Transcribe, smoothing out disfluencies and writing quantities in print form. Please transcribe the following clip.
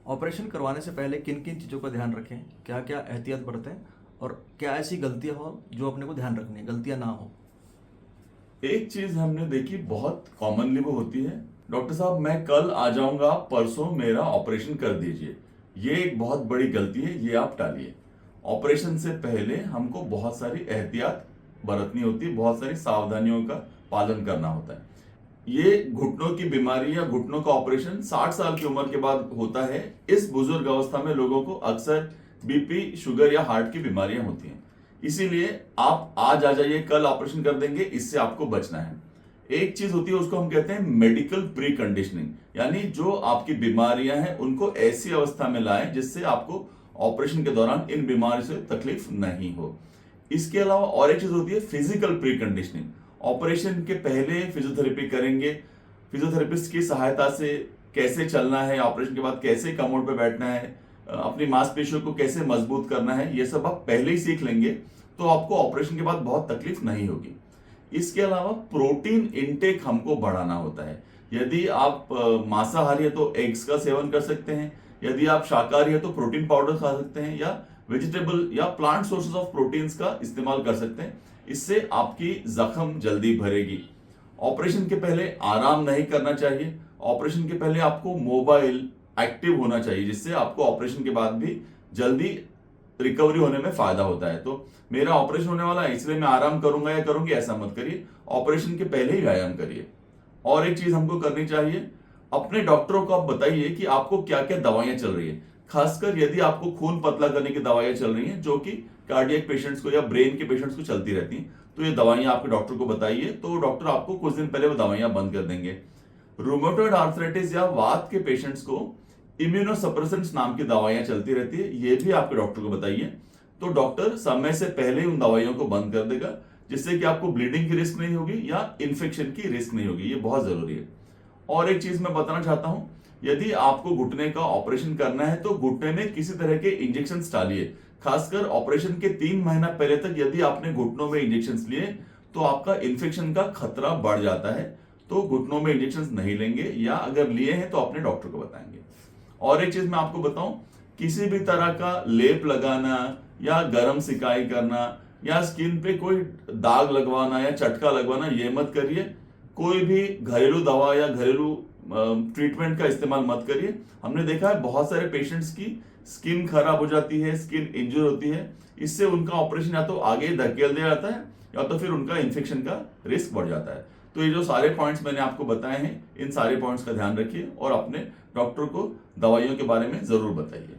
Operation करवाने से पहले किन किन चीज़ों का ध्यान रखें, क्या क्या एहतियात बरतें और क्या ऐसी गलतियां हो जो अपने को ध्यान रखनी है, गलतियां ना हो। एक चीज हमने देखी बहुत कॉमनली वो होती है, डॉक्टर साहब मैं कल आ जाऊंगा, परसों मेरा ऑपरेशन कर दीजिए। ये एक बहुत बड़ी गलती है, ये आप टालिए। ऑपरेशन से पहले हमको बहुत सारी एहतियात बरतनी होती है, बहुत सारी सावधानियों का पालन करना होता है। ये घुटनों की बीमारी या घुटनों का ऑपरेशन 60 साल की उम्र के बाद होता है। इस बुजुर्ग अवस्था में लोगों को अक्सर बीपी, शुगर या हार्ट की बीमारियां होती हैं। इसीलिए आप आज आ जाइए, कल ऑपरेशन कर देंगे, इससे आपको बचना है। एक चीज होती है, उसको हम कहते हैं मेडिकल प्री कंडीशनिंग, यानी जो आपकी बीमारियां हैं उनको ऐसी अवस्था में लाएं जिससे आपको ऑपरेशन के दौरान इन बीमारियों से तकलीफ नहीं हो। इसके अलावा और एक चीज होती है फिजिकल प्री कंडीशनिंग। ऑपरेशन के पहले फिजियोथेरेपी करेंगे, फिजियोथेरेपिस्ट की सहायता से कैसे चलना है, ऑपरेशन के बाद कैसे कमोड पे बैठना है, अपनी मांसपेशियों को कैसे मजबूत करना है, ये सब आप पहले ही सीख लेंगे तो आपको ऑपरेशन के बाद बहुत तकलीफ नहीं होगी। इसके अलावा प्रोटीन इनटेक हमको बढ़ाना होता है। यदि आप मांसाहारी है तो एग्स का सेवन कर सकते हैं, यदि आप शाकाहारी है तो प्रोटीन पाउडर खा सकते हैं, या वेजिटेबल या प्लांट सोर्सेज ऑफ प्रोटीन्स का इस्तेमाल कर सकते हैं। इससे आपकी जख्म जल्दी भरेगी। ऑपरेशन के पहले आराम नहीं करना चाहिए। ऑपरेशन के पहले आपको मोबाइल एक्टिव होना चाहिए, जिससे आपको ऑपरेशन के बाद भी जल्दी रिकवरी होने में फायदा होता है। तो मेरा ऑपरेशन होने वाला है इसलिए मैं आराम करूंगा या करूंगी, ऐसा मत करिए। ऑपरेशन के पहले ही व्यायाम करिए। और एक चीज हमको करनी चाहिए, अपने डॉक्टरों को आप बताइए कि आपको क्या क्या दवाइयां चल रही है। खासकर यदि आपको खून पतला करने की दवाइयां चल रही हैं, जो कि कार्डियक पेशेंट्स को या ब्रेन के पेशेंट्स को चलती रहती हैं, तो ये दवाइयां आपके डॉक्टर को बताइए, तो डॉक्टर आपको कुछ दिन पहले वो दवाइयां बंद कर देंगे। रूमेटॉइड आर्थराइटिस या वात के पेशेंट्स को इम्यूनोसप्रेसेंट्स नाम की दवाइयां चलती रहती है, ये भी आपके डॉक्टर को बताइए, तो डॉक्टर समय से पहले उन दवाइयों को बंद कर देगा, जिससे कि आपको ब्लीडिंग की रिस्क नहीं होगी या इन्फेक्शन की रिस्क नहीं होगी। ये बहुत जरूरी है। और एक चीज मैं बताना चाहता हूं, यदि आपको घुटने का ऑपरेशन करना है तो घुटने में किसी तरह के इंजेक्शन डालिए। खासकर ऑपरेशन के 3 महीना पहले तक यदि आपने घुटनों में इंजेक्शन लिए तो आपका इन्फेक्शन का खतरा बढ़ जाता है। तो घुटनों में इंजेक्शन नहीं लेंगे, या अगर लिए हैं तो अपने डॉक्टर को बताएंगे। और एक चीज मैं आपको बताऊं, किसी भी तरह का लेप लगाना या गर्म सिकाई करना या स्किन पे कोई दाग लगवाना या चटका लगवाना, ये मत करिए। कोई भी घरेलू दवा या घरेलू ट्रीटमेंट का इस्तेमाल मत करिए। हमने देखा है बहुत सारे पेशेंट्स की स्किन खराब हो जाती है, स्किन इंजर होती है। इससे उनका ऑपरेशन या तो आगे धकेल दिया जाता है या तो फिर उनका इन्फेक्शन का रिस्क बढ़ जाता है। तो ये जो सारे पॉइंट्स मैंने आपको बताए हैं, इन सारे पॉइंट्स का ध्यान रखिए और अपने डॉक्टर को दवाइयों के बारे में जरूर बताइए।